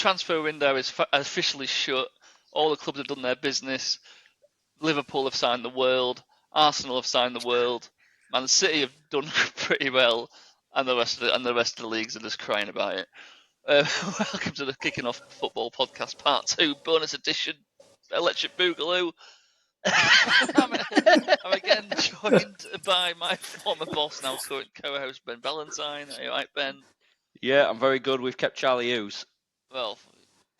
transfer window is officially shut. All the clubs have done their business. Liverpool have signed the world. Arsenal have signed the world. Man City have done pretty well, and the rest of the leagues are just crying about it. Welcome to the Kicking Off Football Podcast Part 2, bonus edition, Electric Boogaloo. I'm again joined by my former boss, now current co-host, Ben Ballantyne. Are you right, Ben? Yeah, I'm very good. We've kept Charlie Hughes. Well,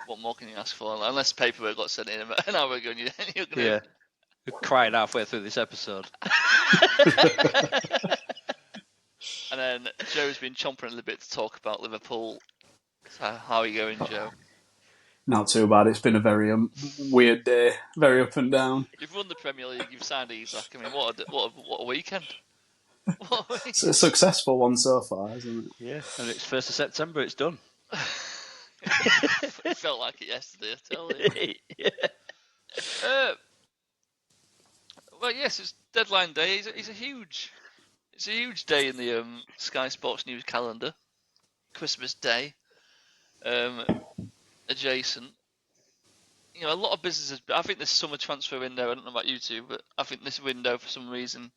what more can you ask for? Unless paperwork got sent in an hour ago, you're going to... Yeah, we're crying halfway through this episode. And then Joe's been chomping a little bit to talk about Liverpool. So how are you going, Joe? Not too bad. It's been a very weird day, very up and down. You've won the Premier League. You've signed Isak. I mean, what a weekend! It's a successful one so far, isn't it? Yeah, and it's 1st of September. It's done. It felt like it yesterday, I tell you. Yeah. Well, yes, it's deadline day. It's a huge day in the Sky Sports News calendar. Christmas Day, adjacent. You know, a lot of businesses. I think this summer transfer window. I don't know about you two, but I think this window, for some reason,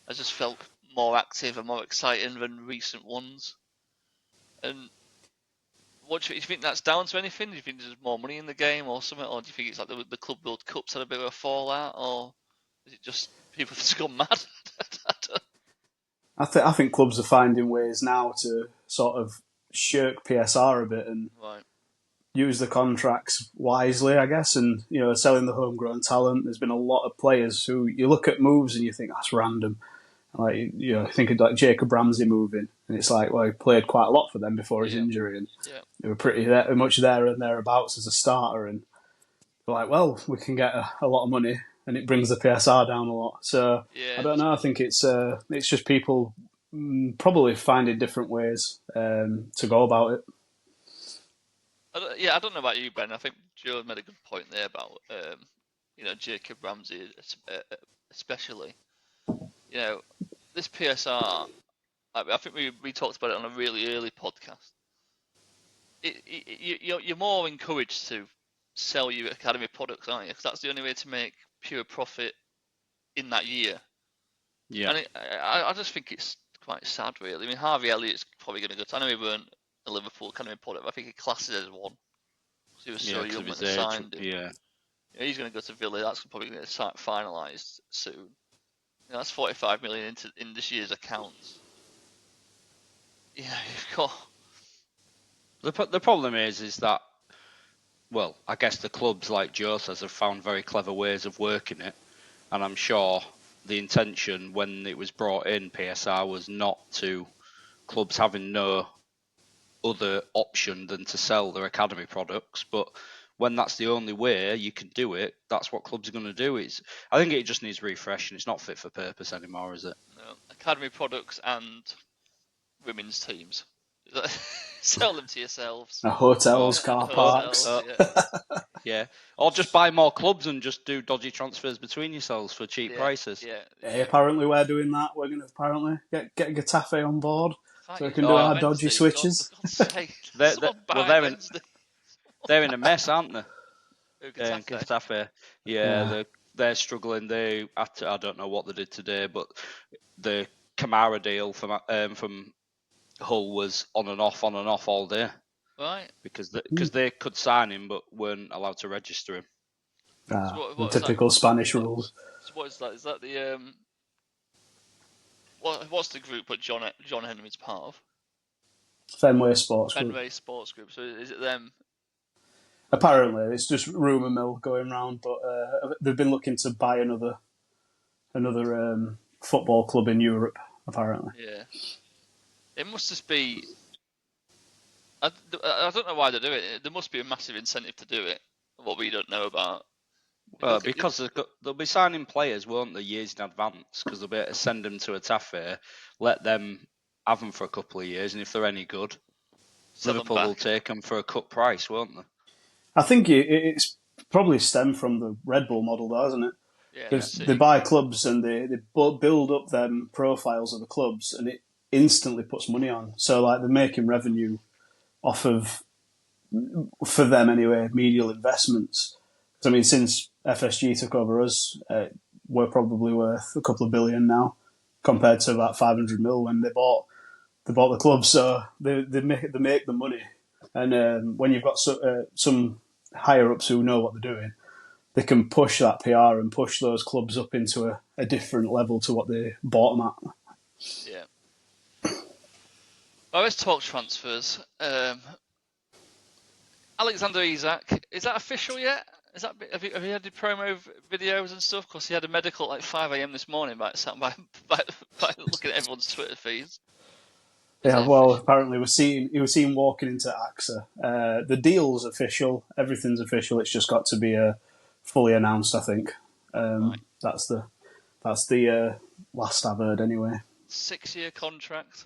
has just felt more active and more exciting than recent ones. And what do you think that's down to anything? Do you think there's more money in the game or something, or do you think it's like the Club World Cup's had a bit of a fallout, or is it just people have just gone mad? I think clubs are finding ways now to sort of shirk PSR a bit and use the contracts wisely, I guess, and selling the homegrown talent. There's been a lot of players who you look at moves and you think that's random. Like think of like Jacob Ramsey moving, and it's like, well, he played quite a lot for them before his injury, and they were pretty much there and thereabouts as a starter. And they're like, well, we can get a lot of money, and it brings the PSR down a lot. So I don't know. I think it's just people probably finding different ways to go about it. I don't know about you, Ben. I think Joe made a good point there about Jacob Ramsey, especially. This PSR. I think we talked about it on a really early podcast. You're more encouraged to sell your academy products, aren't you? Because that's the only way to make pure profit in that year. Yeah. And I just think it's quite sad, really. I mean, Harvey Elliott's probably going to go to... I know he weren't a Liverpool academy product, but I think he classes as one. He was so young when they signed him. Yeah. He's going to go to Villa. That's probably going to get finalised soon. That's 45 million in this year's accounts. You've got... The problem is that, well, I guess the clubs, like Joe says, have found very clever ways of working it. And I'm sure the intention when it was brought in, PSR, was not to clubs having no other option than to sell their academy products. But when that's the only way you can do it, that's what clubs are going to do. I think it just needs refreshing. It's not fit for purpose anymore, is it? No. Academy products and women's teams. Sell them to yourselves. Hotels, car parks. Yeah. Or just buy more clubs and just do dodgy transfers between yourselves for cheap prices. Hey, apparently we're doing that. We're going to apparently get Getafe on board so we can do our dodgy switches. They're in a mess, aren't they? Getafe. They're struggling. I don't know what they did today, but the Kamara deal from Hull was on and off all day. Right. Because they could sign him but weren't allowed to register him. What typical Spanish rules. So what is that? Is that the what's the group that John Henry's part of? Fenway Sports Group. Fenway Sports Group. So is it them? Apparently, it's just rumour mill going round, but they've been looking to buy another football club in Europe. Apparently. Yeah. It must just be. I don't know why they do it. There must be a massive incentive to do it. What we don't know about. Well, because they'll be signing players, won't they, years in advance? Because they'll be able to send them to a Tafe, let them have them for a couple of years, and if they're any good, Liverpool will take them for a cut price, won't they? I think it's probably stemmed from the Red Bull model, though, hasn't it? Because they buy clubs and they build up them profiles of the clubs, and it instantly puts money on. So like they're making revenue off of for them anyway, medial investments. I mean, since FSG took over us, we're probably worth a couple of billion now, compared to about 500 mil when they bought the club. So they make the money, and when you've got some higher ups who know what they're doing, they can push that PR and push those clubs up into a different level to what they bought them at. Yeah. Well, let's talk transfers. Alexander Isak, is that official yet? Have you had the promo videos and stuff? Because he had a medical at like 5 a.m. this morning by looking at everyone's Twitter feeds. Yeah, well, apparently he was seen walking into AXA. The deal's official, everything's official. It's just got to be fully announced, I think. Right. That's the last I've heard, anyway. 6-year contract.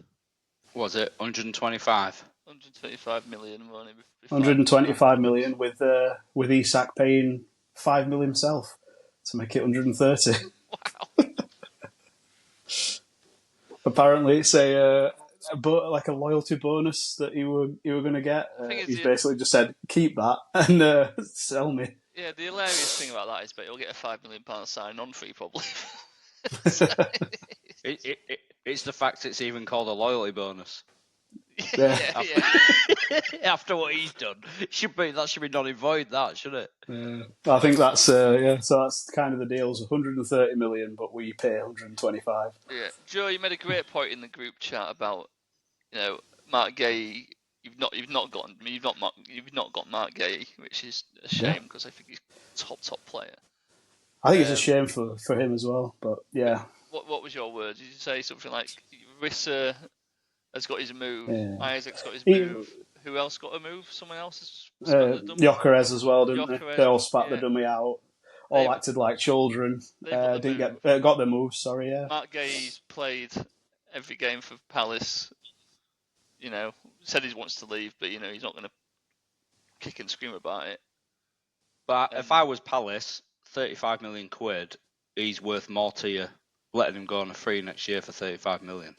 Was it 125? 125 million money. 125 million with Isak paying 5 million himself to make it 130. Wow. Apparently, it's a loyalty bonus that you were going to get. He's basically just said, keep that and sell me. Yeah, the hilarious thing about that is, but he'll get a £5 million sign-on fee probably. It's the fact it's even called a loyalty bonus. Yeah. After what he's done, that should be null and void. That shouldn't it? Yeah. I think that's So that's kind of the deal's 130 million, but we pay 125. Yeah, Joe, you made a great point in the group chat about Mark Gay. You've not got Mark Gay, which is a shame because I think he's a top player. I think it's a shame for him as well, but yeah. What was your word? Did you say something like Rissa has got his move, Isak's got his move? Who else got a move? Someone else has Gyökeres as well, didn't they? They all spat the dummy out. All acted like children. Got their moves. Sorry, yeah. Mark Gay's played every game for Palace. Said he wants to leave, but he's not going to kick and scream about it. But if I was Palace, 35 million quid, he's worth more to you. Letting him go on a free next year for 35 million.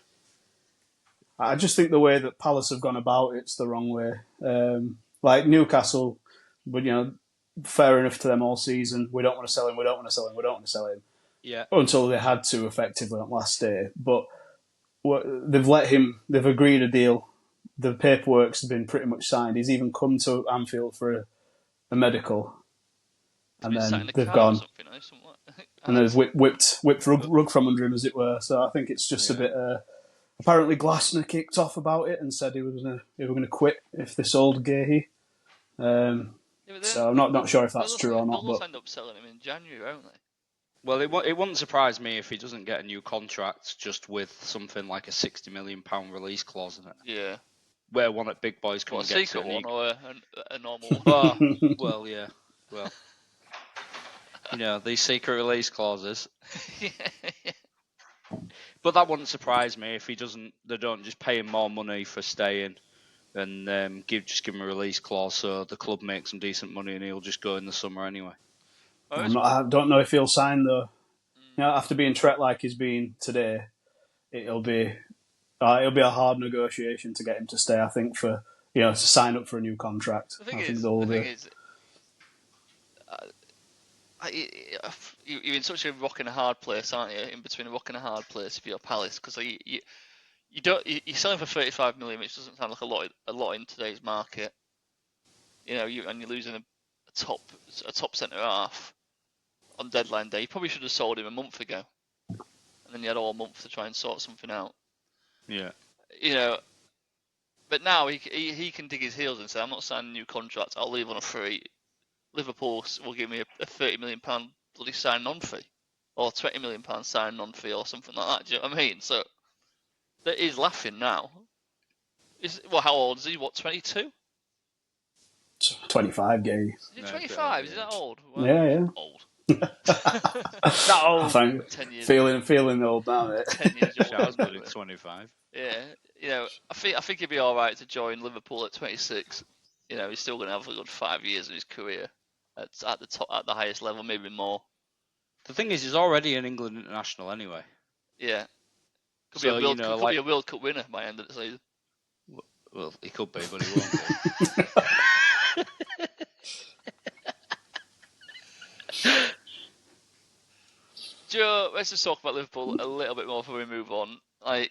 I just think the way that Palace have gone about it's the wrong way. Like Newcastle, but fair enough to them all season. We don't want to sell him. We don't want to sell him. We don't want to sell him. Yeah. Until they had to effectively on last day, but they've let him. They've agreed a deal. The paperwork's been pretty much signed. He's even come to Anfield for a medical, and then they've gone. And they've whipped rug from under him, as it were. So I think it's just a bit. Apparently, Glasner kicked off about it and said he were going to quit if they sold Gahey. So I'm not sure if that's true or not. They'll end up selling him in January, won't they? Well, it wouldn't surprise me if he doesn't get a new contract just with something like a £60 million release clause in it. Yeah. Where one at big boys can get a secret one or a normal one? Well, yeah. Well, these secret release clauses. Yeah. But that wouldn't surprise me if they don't just pay him more money for staying and give him a release clause so the club makes some decent money and he'll just go in the summer anyway. I don't know if he'll sign though. After being treated like he's been today, it'll be a hard negotiation to get him to stay. I think for to sign up for a new contract. You're in such a rock and a hard place, aren't you? In between a rock and a hard place if you're Palace, because you're selling for 35 million, which doesn't sound like a lot in today's market. You're losing a top centre half on deadline day. You probably should have sold him a month ago, and then you had all month to try and sort something out. Yeah. But now he can dig his heels and say, I'm not signing a new contract. I'll leave on a free. Liverpool will give me a £30 million bloody sign-on fee, or £20 million sign-on fee, or something like that. Do you know what I mean? So that is laughing now. How old is he? 22? 25, Gay. Is he 25? Is he that old? Well, yeah. Old. That old. 10 years. Feeling old now, mate. 10 years old. 25. Yeah. I think he'd be all right to join Liverpool at 26. He's still going to have a good 5 years of his career at the top, at the highest level, maybe more. The thing is, he's already an England international anyway. Yeah. Could be a World Cup winner by the end of the season. Well, he could be, but he won't be. Joe, let's just talk about Liverpool a little bit more before we move on. Like,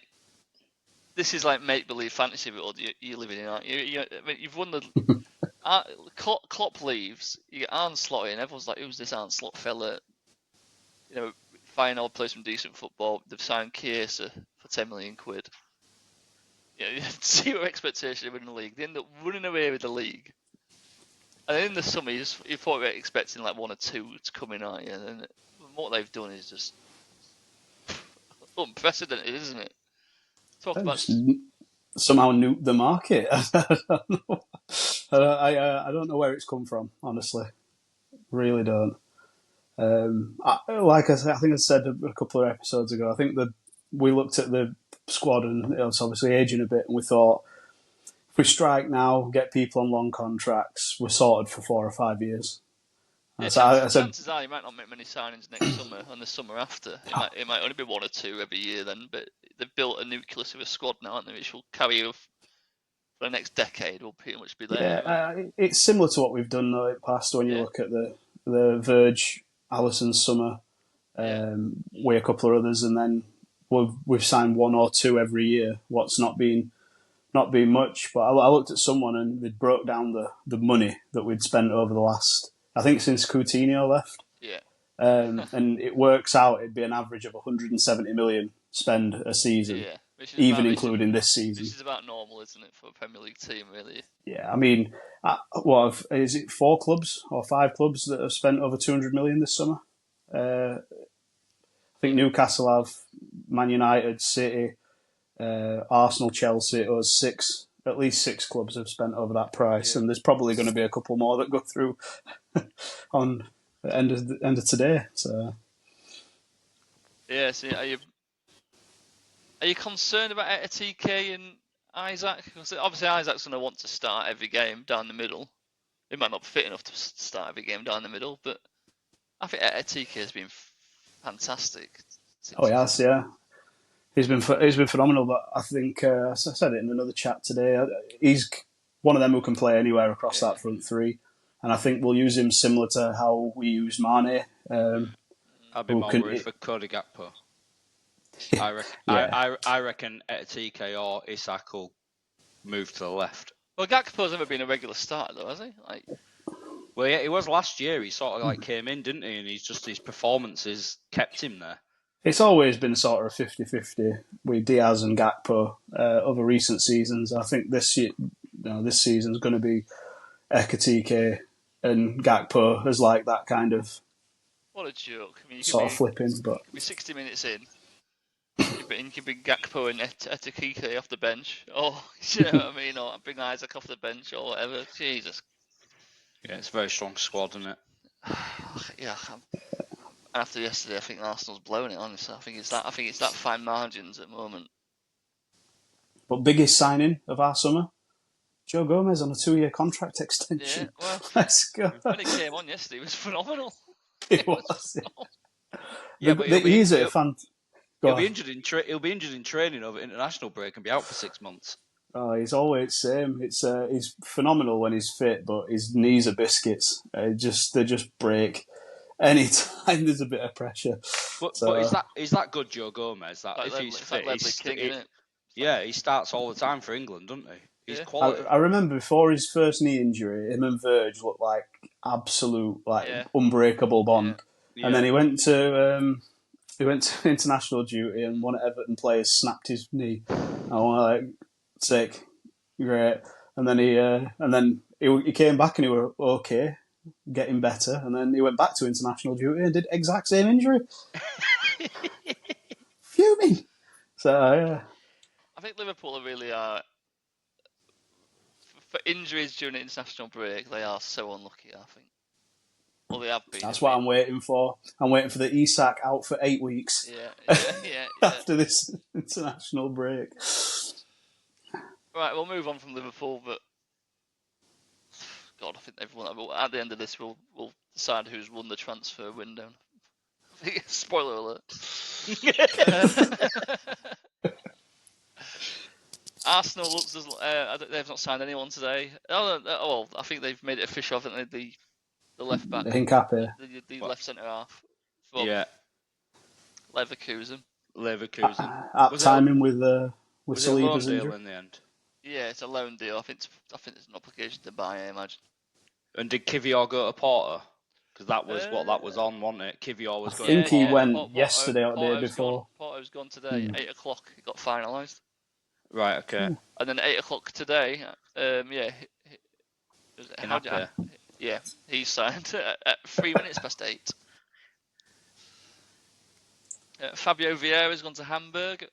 this is like make-believe fantasy world you're living in, aren't you? I mean, you've won the... Klopp leaves, you get Arne Slot in, everyone's like, who's this Arne Slot fella? You know, fine, I'll play some decent football. They've signed Chiesa for 10 million quid. You know, zero expectation of winning the league. They end up running away with the league. And then in the summer, you thought we were expecting like 1 or 2 to come in, aren't you? And what they've done is just unprecedented, isn't it? Talk about somehow nuke the market. I don't know where it's come from, honestly. Really don't. Like I said, I think I said a couple of episodes ago, I think that we looked at the squad and it was obviously aging a bit, and we thought, if we strike now, get people on long contracts, we're sorted for 4 or 5 years. Yeah, chances are you might not make many signings next summer and the summer after. It might only be 1 or 2 every year then, but they've built a nucleus of a squad now, haven't they, which will carry you for the next decade. Will pretty much be there. Yeah, it's similar to what we've done though in the past when you look at the Verge, Alisson summer, with a couple of others, and then we've signed 1 or 2 every year. What's not been much, but I looked at someone and they broke down the money that we'd spent over the last, I think since Coutinho left. Yeah. And it works out, it'd be an average of 170 million spend a season, even including this season. This is about normal, isn't it, for a Premier League team, really? Yeah, I mean, is it 4 clubs or 5 clubs that have spent over 200 million this summer? I think Newcastle have, Man United, City, Arsenal, Chelsea, us 6, at least 6 clubs have spent over that price, and there's probably going to be a couple more that go through on the end of today. So, yeah. So are you concerned about TK and Isak? Because obviously Isak's going to want to start every game down the middle. He might not be fit enough to start every game down the middle, but I think TK has been fantastic. Yes, yeah. He's been phenomenal, but I think I said it in another chat today. He's one of them who can play anywhere across that front 3, and I think we'll use him similar to how we used Mane. I'd be more worried for Cody Gakpo. Yeah. I reckon TK or Isak will move to the left. Well, Gakpo's never been a regular starter, though, has he? Well, yeah, he was last year. He sort of came in, didn't he? And his performances kept him there. It's always been sort of 50-50 with Diaz and Gakpo over recent seasons. I think this season's going to be Ekitike and Gakpo as like that kind of what a joke. I mean, sort of flipping. But you could be 60 minutes in, you could bring Gakpo and Ekitike off the bench. Or, you know what I mean? Or bring Isak off the bench or whatever. Jesus. Yeah, it's a very strong squad, isn't it? Yeah. After yesterday, I think Arsenal's blowing it, honestly. I think it's that fine margins at the moment. But biggest signing of our summer? Joe Gomez on a 2-year contract extension. Yeah, well, let's go. When he came on yesterday, it was phenomenal. It was. Yeah, but he'll be injured in training over international break and be out for 6 months. Oh, he's always same. He's phenomenal when he's fit, but his knees are biscuits. They just break anytime there's a bit of pressure. But is that good, Joe Gomez? That if he's fit, he starts all the time for England, doesn't he? He's quality. I remember before his first knee injury, him and Verge looked like absolute unbreakable bond. Yeah. And then he went to international duty, and one of Everton players snapped his knee. I was like, sick, great. And then he came back and he were okay, getting better, and then he went back to international duty and did exact same injury. Fuming. So I think Liverpool really are, for injuries during the international break, they are so unlucky, I think. Well, they have been. That's what I'm waiting for. I'm waiting for the Isak out for 8 weeks. Yeah. After this international break. Right, we'll move on from Liverpool, but God, I think everyone. At the end of this, we'll decide who's won the transfer window. Spoiler alert. Arsenal looks as they've not signed anyone today. Well, I think they've made it official, haven't they? The left back, Hincapié, the left centre half. Yeah. Leverkusen. Apt timing with was it a loan Saliba's deal injury. in the end? Yeah, it's a loan deal. I think there's an obligation to buy, I imagine. And did Kivior go to Porto? Because that was what that was on, wasn't it? Kivior was I going to think he Porto. went yesterday or the day before. Porto's gone today. 8 o'clock. It got finalised. Right. Okay. And then 8 o'clock today. He signed at 3 minutes past 8. Fabio Vieira's gone to Hamburg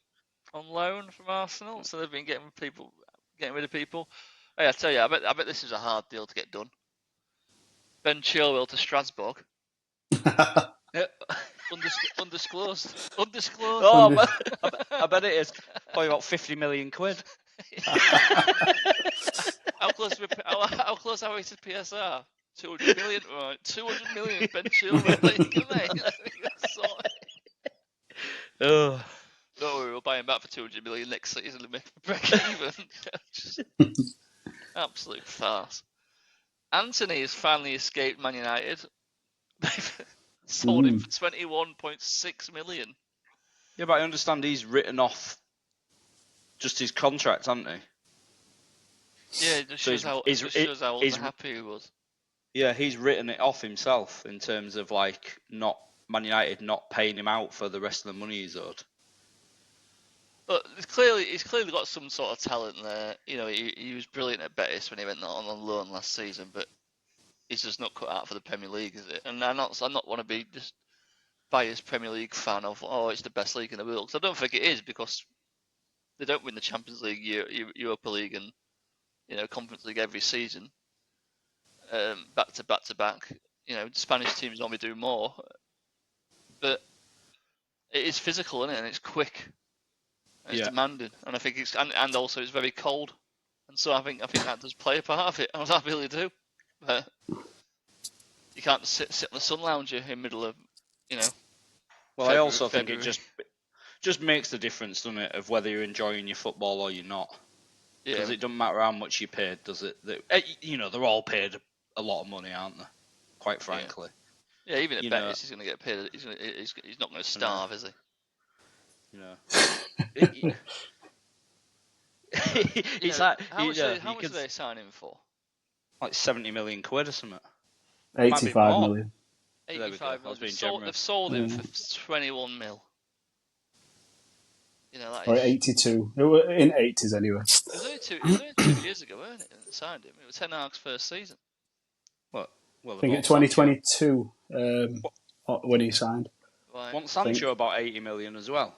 on loan from Arsenal, so they've been getting rid of people. Hey, I tell you, I bet this is a hard deal to get done. Ben Chilwell to Strasbourg. Undisclosed. Oh, I bet it is. Probably about 50 million quid. How close are we to PSR? 200 million, right? 200 million. Ben Chilwell. Oh. Don't worry, we'll buy him back for 200 million next season and make him break even. Absolute farce. Anthony has finally escaped Man United. Sold him for 21.6 million. Yeah, but I understand he's written off just his contract, hasn't he? Yeah, it just shows how unhappy he was. Yeah, he's written it off himself in terms of like not Man United not paying him out for the rest of the money he's owed. But he's clearly got some sort of talent there. You know, he was brilliant at Betis when he went on loan last season, but he's just not cut out for the Premier League, is it? And I'm not want to be just biased Premier League fan of it's the best league in the world, because I don't think it is, because they don't win the Champions League, Europa League, and Conference League every season, back to back. You know, the Spanish teams normally do more, but it is physical, isn't it? And it's quick. And it's demanding, and I think and also it's very cold, and so I think that does play a part of it. I really do. But you can't sit on the sun lounger in the middle of, Well, I also think it just makes the difference, doesn't it, of whether you're enjoying your football or you're not. Because it doesn't matter how much you paid, does it? They're all paid a lot of money, aren't they? Quite frankly. Yeah, even at Betis, he's going to get paid. He's not going to starve, is he? How much are they signing for? Like 70 million quid or something. 85 million. 85 million. They've sold him for 21 mil. That or 82. In 80s anyway. It was only 2 years ago, weren't it? That signed him. It was Ten Hag's first season. What? I think in 2022 when he signed. Right. Wasn't Sancho about 80 million as well?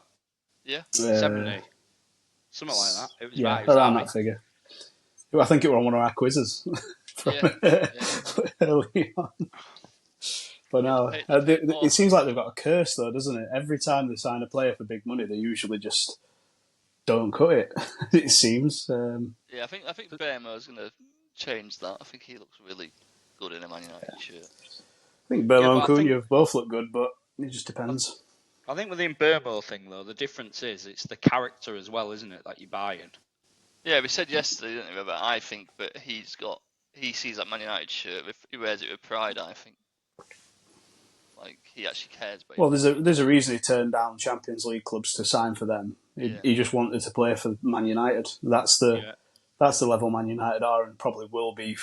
Yeah. 70. Something like that. It was around that figure. I think it was on one of our quizzes early on. But no, it seems like they've got a curse though, doesn't it? Every time they sign a player for big money, they usually just don't cut it. It seems. I think Bermo's going to change that. I think he looks really good in a Man United shirt. I think Bermo and Cunha both look good, but it just depends. I think with the Bermo thing though, the difference is it's the character as well, isn't it, that you're buying? Yeah, we said yesterday, didn't we? But I think he sees that Man United shirt. He wears it with pride. I think. Like he actually cares. Well, there's a reason he turned down Champions League clubs to sign for them. He just wanted to play for Man United. That's the level Man United are and probably will be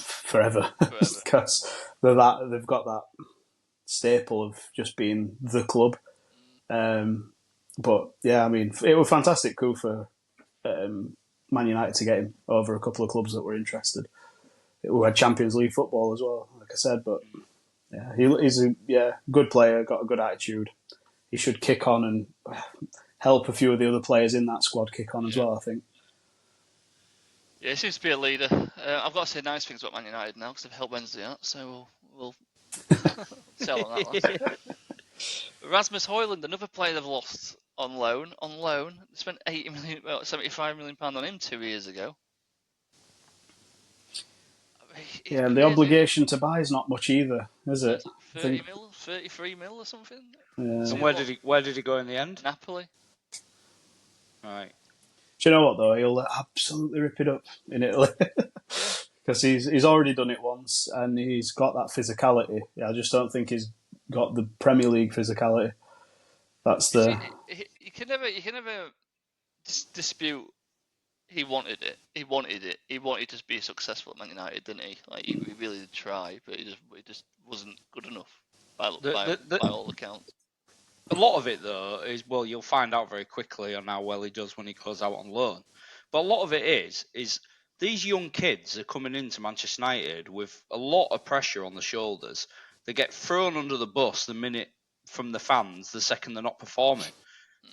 forever. Because they've got that staple of just being the club. But yeah, I mean, it was a fantastic coup for Man United to get him over a couple of clubs that were interested. We had Champions League football as well, like I said, but. Yeah, he's a good player, got a good attitude. He should kick on and help a few of the other players in that squad kick on as well, I think. Yeah, he seems to be a leader. I've got to say nice things about Man United now because they've helped Wednesday out, so we'll sell on that one. Rasmus Højlund, another player they've lost on loan. They spent £75 million on him 2 years ago. Yeah, the obligation to buy is not much either, is it? 33 mil or something. Yeah. And where did he go in the end? Napoli. Right. Do you know what though? He'll absolutely rip it up in Italy because he's already done it once and he's got that physicality. I just don't think he's got the Premier League physicality. That's the. You can never dispute. He wanted it. He wanted to be successful at Man United, didn't he? Like he really did try, but he just wasn't good enough by all accounts. A lot of it, though, is, well, you'll find out very quickly on how well he does when he goes out on loan. But a lot of it is these young kids are coming into Manchester United with a lot of pressure on the shoulders. They get thrown under the bus the minute from the fans, the second they're not performing.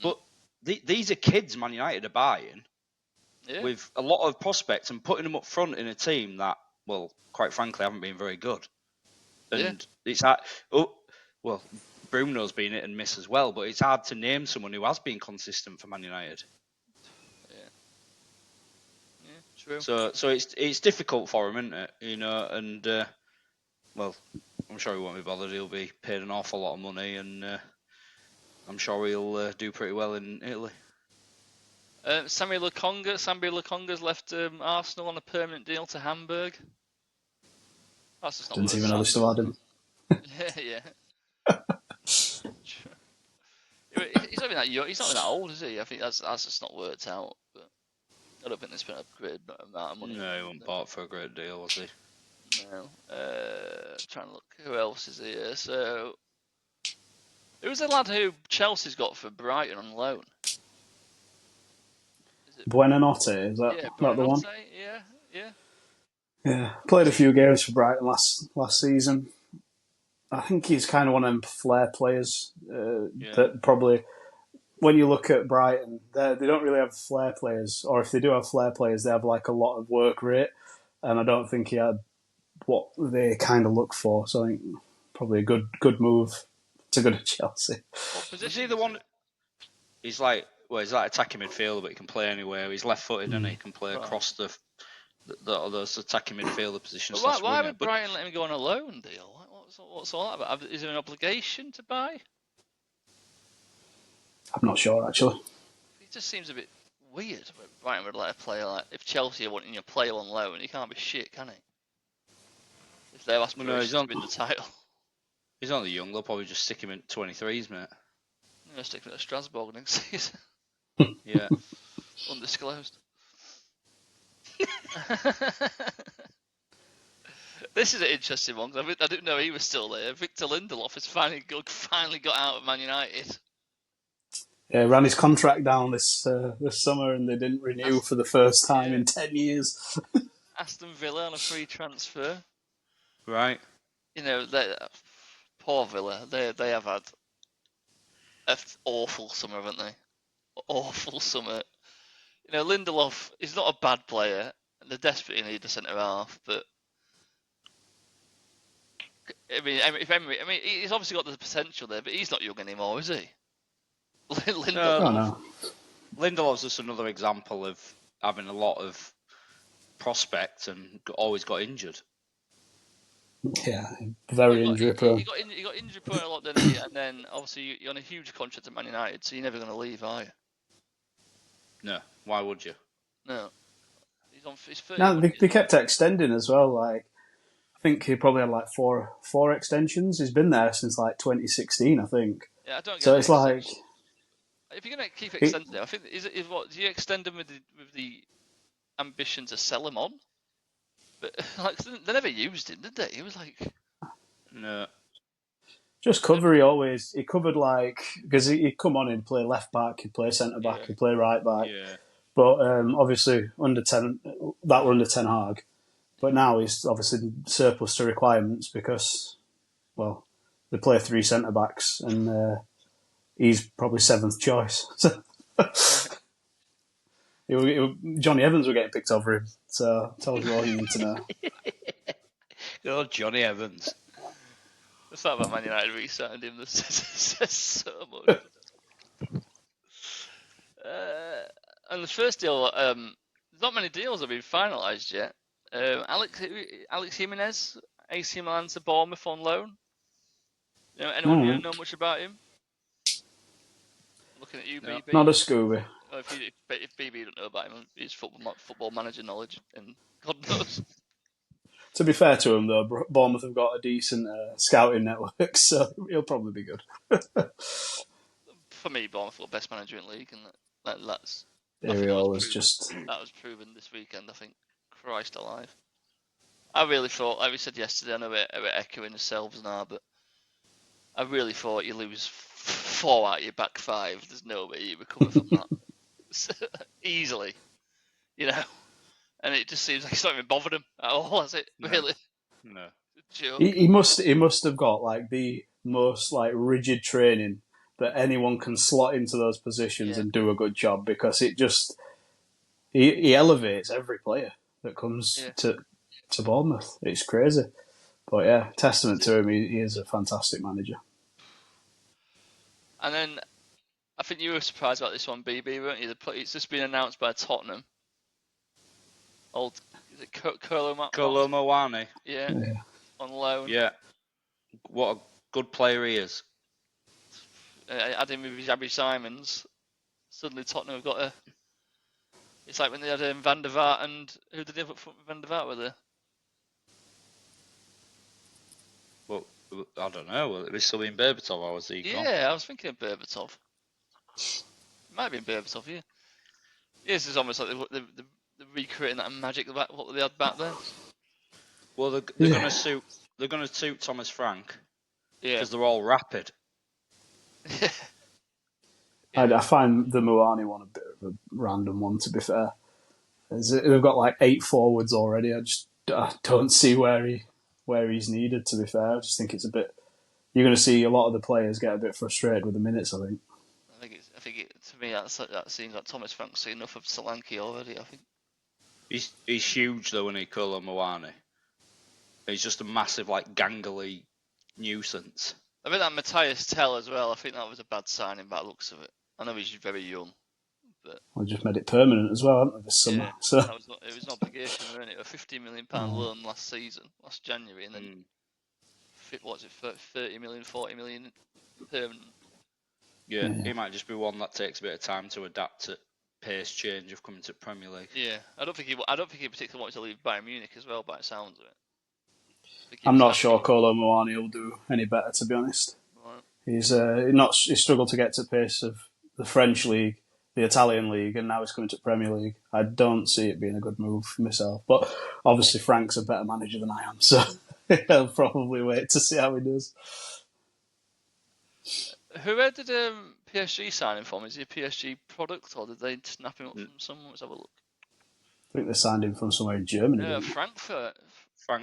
But these are kids Man United are buying with a lot of prospects and putting them up front in a team that, well, quite frankly, haven't been very good. And it's that. Well, Bruno's been hit and miss as well, but it's hard to name someone who has been consistent for Man United. Yeah, true. So it's difficult for him, isn't it? You know, and well, I'm sure he won't be bothered. He'll be paid an awful lot of money, and I'm sure he'll do pretty well in Italy. Samuel Lokonga's left Arsenal on a permanent deal to Hamburg. That's just not. Didn't even know they still had him. Yeah. He's not even that young. He's not even that old, is he? I think that's just not worked out. But I don't think there's been a great amount of money. No, he wasn't bought for a great deal, was he? No. Trying to look. Who else is here? So, who's the lad who Chelsea's got for Brighton on loan? Buonanotte, is that not the one? Yeah. Yeah, played a few games for Brighton last season. I think he's kind of one of them flair players that probably, when you look at Brighton, they don't really have flair players, or if they do have flair players, they have like a lot of work rate, and I don't think he had what they kind of look for. So I think probably a good move to go to Chelsea. Is he the one? He's like attacking midfielder, but he can play anywhere. He's left-footed, and he can play across those attacking midfielder positions. Why would Brighton let him go on a loan deal? What's all that about? Is there an obligation to buy? I'm not sure, actually. It just seems a bit weird. Brighton would let a player like, if Chelsea are wanting a player on loan, he can't be shit, can he? If their aspirations to win the title. He's only young. They'll probably just stick him in 23s, mate. Yeah, stick him at Strasbourg next season. Yeah. Undisclosed. This is an interesting one because I didn't know he was still there. Victor Lindelof has finally got out of Man United. Yeah, ran his contract down this summer, and they didn't renew for the first time in 10 years. Aston Villa on a free transfer. Right. You know, poor Villa. They have had an awful summer, haven't they? Awful summer. You know, Lindelof is not a bad player. They desperately need a centre half, but I mean, he's obviously got the potential there, but he's not young anymore, is he? Lindelof. No. Lindelof's just another example of having a lot of prospect and always got injured. Yeah, very injury prone. He got injury prone a lot, didn't he? And then obviously you're on a huge contract at Man United, so you're never going to leave, are you? No, why would you? No. He's on his 30. No, they kept extending as well. Like, I think he probably had like four extensions. He's been there since like 2016, I think. Yeah, I don't get so it. It's like, if you're going to keep extending it, I think is what do you extend him with the ambition to sell him on? But like they never used him, did they? He was like no. Just cover. He covered like because he'd come on and play left back, he'd play centre back, he'd play right back. Yeah. But obviously under 10, that were under Ten Hag. But now he's obviously surplus to requirements because, well, they play three centre backs and he's probably seventh choice. Johnny Evans were getting picked over him, so tells you all you need to know. Good old Johnny Evans. The fact that Man United re-signed him says so much. And the first deal, not many deals have been finalised yet. Alex Jimenez, AC Milan to Bournemouth on loan. You know, anyone know much about him? Looking at you, no, BB. Not a Scooby. If BB don't know about him, his football manager knowledge, and God knows. To be fair to him, though, Bournemouth have got a decent scouting network, so he'll probably be good. for me, Bournemouth were the best manager in the league, and that's. Iriol was just. That was proven this weekend. I think. Christ alive. I really thought, like we said yesterday, I know we're echoing ourselves now, but I really thought you lose 4 out of your back 5. There's no way you recover from that easily, you know. And it just seems like it's not even bothered him at all, has it? No. Really? No. Joke. He must have got like the most like rigid training that anyone can slot into those positions and do a good job, because it just he elevates every player that comes to Bournemouth. It's crazy. But yeah, testament to him. He is a fantastic manager. And then I think you were surprised about this one, BB, weren't you? It's just been announced by Tottenham. Is it Kolo Muani? Yeah, on loan. Yeah, what a good player he is. Adding with his Abby Simons, suddenly Tottenham have got a. It's like when they had Van der Vaart and who did they have up front with Van der Vaart, were they? Well, I don't know. Will it be still in Berbatov, or was he gone? Yeah, I was thinking of Berbatov. It might be in Berbatov, yeah. Yes, it's almost like they're recreating that magic what they had back then. Well, they're going to suit. They're going to suit Thomas Frank. Yeah. Because they're all rapid. I find the Muani one a bit of a random one, to be fair. They've got like 8 forwards already. I don't see where he's needed, to be fair. I just think it's a bit. You're going to see a lot of the players get a bit frustrated with the minutes, I think. I think to me that seems like Thomas Frank's seen enough of Solanke already. I think he's huge though, isn't he, Kolo Muani? He's just a massive, like, gangly nuisance. I think that Matthias Tell as well. I think that was a bad signing by the looks of it. I know he's very young, but we just made it permanent as well, haven't we, this summer? Yeah, so it was an obligation, wasn't it? A £50 million loan last January, and then what's it, 30 million, 40 million permanent. Yeah, he might just be one that takes a bit of time to adapt to pace change of coming to Premier League. Yeah, I don't think he particularly wanted to leave Bayern Munich as well, by the sounds of it. I'm not sure Kolo Muani will do any better, to be honest. Right. He's struggled to get to pace of the French league, the Italian league, and now he's coming to Premier League. I don't see it being a good move for myself. But obviously Frank's a better manager than I am, so I'll probably wait to see how he does. Who did PSG sign him from? Is he a PSG product, or did they snap him up from somewhere? Let's have a look. I think they signed him from somewhere in Germany. Yeah, Frankfurt.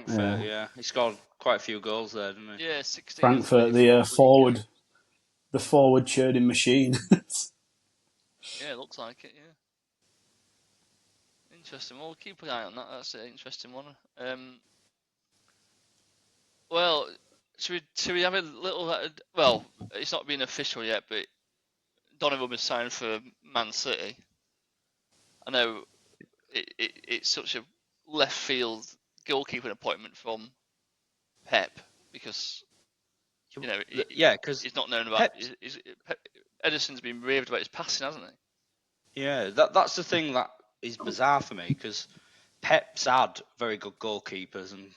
Yeah. He scored quite a few goals there, didn't he? Yeah, 16. Frankfurt, the forward churning machine. Yeah, it looks like it, yeah. Interesting. Well, we'll keep an eye on that. That's an interesting one. Well, should we have a little... well, it's not been official yet, but Donnarumma signed for Man City. I know it's such a left field goalkeeping appointment from Pep, because he's not known about. Ederson's been raved about his passing, hasn't he? Yeah, that's the thing that is bizarre for me, because Pep's had very good goalkeepers and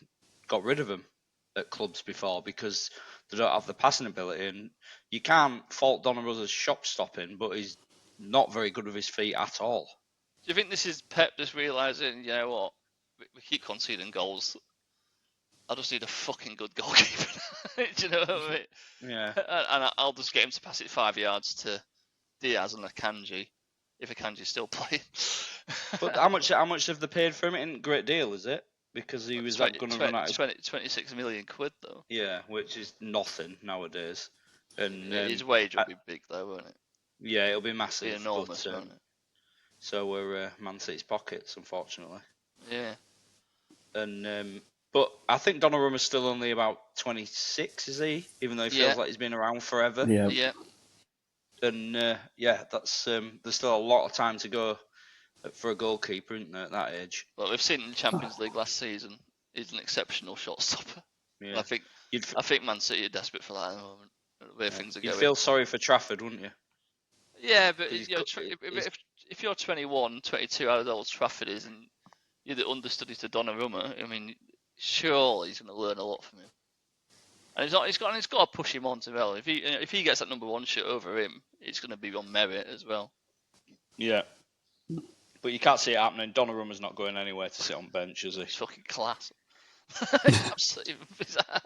got rid of them at clubs before because they don't have the passing ability, and you can't fault Donnarumma's shot stopping, but he's not very good with his feet at all. Do you think this is Pep just realising, you know what, we keep conceding goals, I just need a fucking good goalkeeper. Do you know what I mean? Yeah. And I'll just get him to pass it 5 yards to Diaz and Akanji, if Akanji's still playing. But how much have they paid for him? It ain't a great deal, is it? Because he was going to run out of 26 million quid, though. Yeah, which is nothing nowadays. And his wage will be big, though, won't it? Yeah, it'll be massive. It'll be enormous, won't it? So we're Man City's pockets, unfortunately. Yeah. And but I think Donnarumma's still only about 26, is he? Even though he feels like he's been around forever. Yeah. And that's there's still a lot of time to go for a goalkeeper, isn't there, at that age? Well, we've seen in the Champions League last season, he's an exceptional shot stopper. Yeah. I think Man City are desperate for that at the moment. The way things are going. You'd feel sorry for Trafford, wouldn't you? Yeah, but if you're 21, 22, how old Trafford is, and you're the understudy to Donnarumma, I mean, surely he's going to learn a lot from him. And he's got to push him on to well. If he gets that number 1 shirt over him, it's going to be on merit as well. Yeah. But you can't see it happening. Donnarumma's not going anywhere to sit on bench, is he? It's fucking class. It's absolutely bizarre.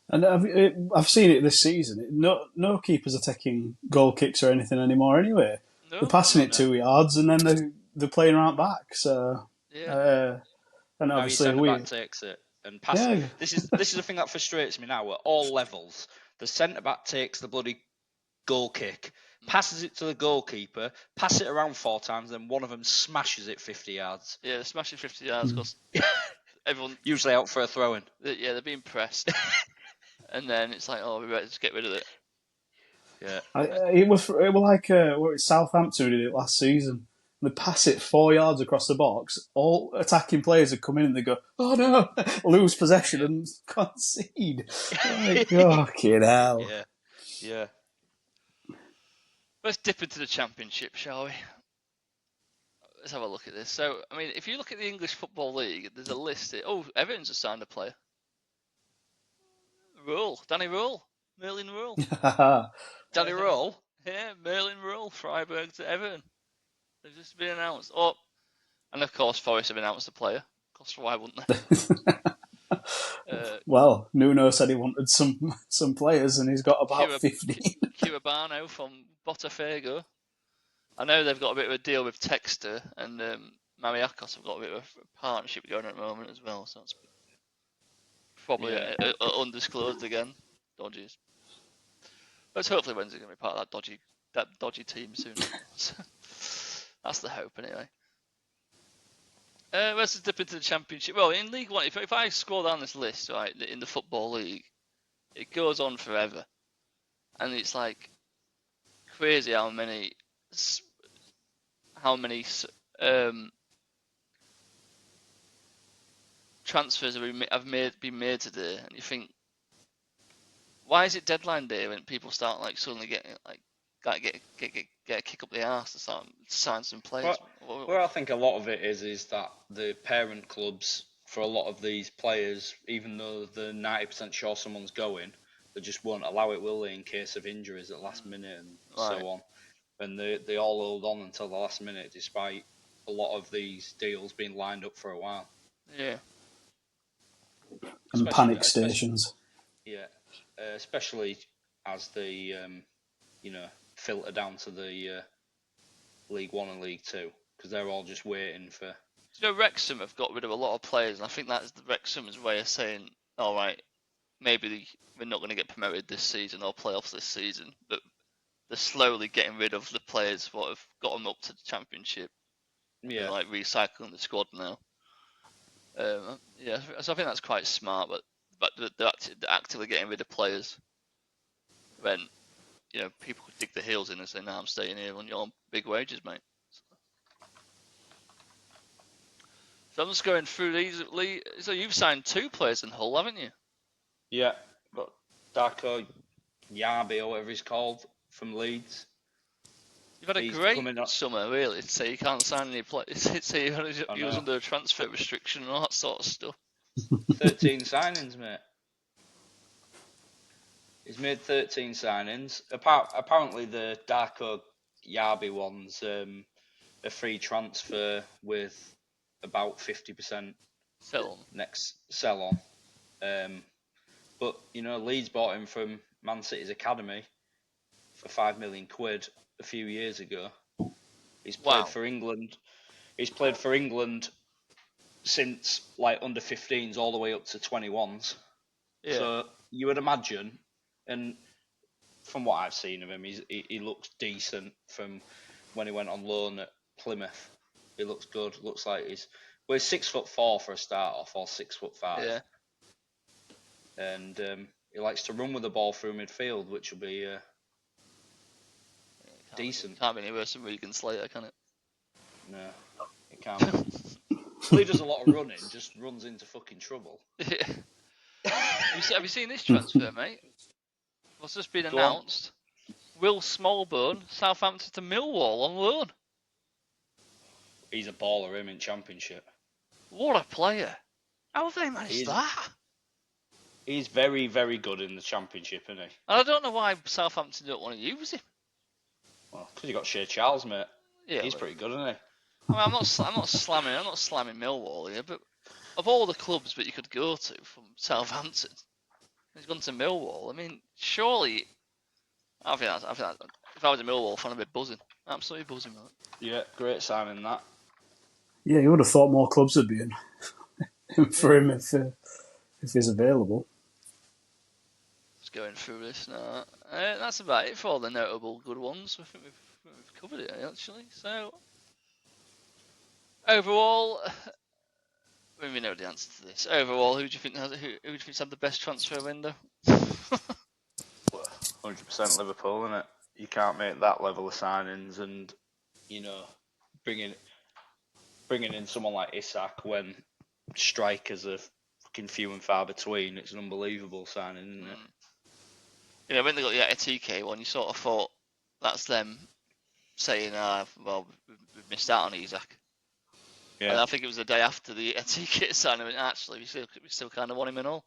And I've seen it this season. No keepers are taking goal kicks or anything anymore. Anyway, they're passing it 2 yards and then they're playing right back. So and now obviously your centre back takes it and passes. Yeah. This is the thing that frustrates me now. At all levels, the centre back takes the bloody goal kick, passes it to the goalkeeper, pass it around 4 times, then one of them smashes it 50 yards. Yeah, they're smashing 50 yards because everyone usually out for a throw-in. Yeah, they're being pressed. And then it's like, oh, we better just get rid of it. Yeah, it was like Southampton did it last season. They pass it 4 yards across the box. All attacking players would come in and they go, "Oh no!" lose possession and concede. Like, fucking hell. Yeah. Let's dip into the Championship, shall we? Let's have a look at this. So, I mean, if you look at the English Football League, there's a list. Everton's just signed a player. Danny Rule. Merlin Rule. Danny Rule? Yeah, Merlin Rule, Freiburg to Everton. They've just been announced. And of course, Forest have announced a player. Of course, why wouldn't they? Well, Nuno said he wanted some players, and he's got about 15. Kiribano from Botafogo. I know they've got a bit of a deal with Texter, and Mariakos have got a bit of a partnership going at the moment as well. So it's probably undisclosed again. Dodges. But hopefully Wednesday's going to be part of that dodgy team soon. That's the hope, anyway. Let's just dip into the Championship. Well, in League One, if I scroll down this list, right, in the Football League, it goes on forever. And it's like crazy how many transfers have been made today, and you think, why is it deadline day when people start like suddenly getting get a kick up the arse to sign some players? Well, I think a lot of it is that the parent clubs for a lot of these players, even though they're 90% sure someone's going, they just won't allow it, will they, in case of injuries at the last minute and so on. And they all hold on until the last minute, despite a lot of these deals being lined up for a while. Yeah. And panic stations. Yeah. Especially as they, filter down to the League One and League Two, because they're all just waiting for. Wrexham have got rid of a lot of players, and I think that's the Wrexham's way of saying, all right, maybe we're not going to get promoted this season or playoffs this season, but they're slowly getting rid of the players that have got them up to the Championship. Yeah. Like recycling the squad now. So I think that's quite smart, but they're actively getting rid of players when people could dig their heels in and say, "No, I'm staying here on your big wages, mate." So I'm just going through these. So you've signed 2 players in Hull, haven't you? Yeah, got Darko Yabi or whatever he's called from Leeds. You've had a great summer, really, to say you can't sign any players. Say he was under a transfer restriction and all that sort of stuff. 13 signings, mate. He's made 13 signings. Apparently, the Darko Yabi one's a free transfer with about 50% sell on. But Leeds bought him from Man City's academy for £5 million a few years ago. He's played for England. He's played for England since under 15s all the way up to 21s. Yeah. So you would imagine, and from what I've seen of him, he looks decent from when he went on loan at Plymouth. He looks good. Looks like he's 6'4" for a start off, or 6'5". Yeah. And he likes to run with the ball through midfield, which will be decent. Can't be any worse than Regan Slater, can it? No, it can't. Well, he does a lot of running, just runs into fucking trouble. Yeah. Have you seen this transfer, mate? What's just been announced? Will Smallbone, Southampton to Millwall on loan. He's a baller, him in Championship. What a player! How have they managed that? He's very, very good in the Championship, isn't he? And I don't know why Southampton don't want to use him. Well, because you got Shea Charles, mate. Yeah, he's pretty good, isn't he? I mean, I'm not slamming Millwall here, but of all the clubs that you could go to from Southampton, he's gone to Millwall. I mean, surely, I think that if I was a Millwall fan, I'd be buzzing, absolutely buzzing, man. Yeah, great signing that. Yeah, you would have thought more clubs would be in for him if he's available. Just going through this now. That's about it for all the notable good ones. I think we've covered it actually. So overall, we know the answer to this. Overall, who do you think has had the best transfer window? 100% Liverpool, isn't it? You can't make that level of signings, and bringing in someone like Isak when strikers are fucking few and far between. It's an unbelievable signing, isn't it? When they got the HCAFC one, you sort of thought that's them saying, well, we've missed out on Isak. Yeah. And I think it was the day after the HCAFC signing, and actually, we still kind of want him and all.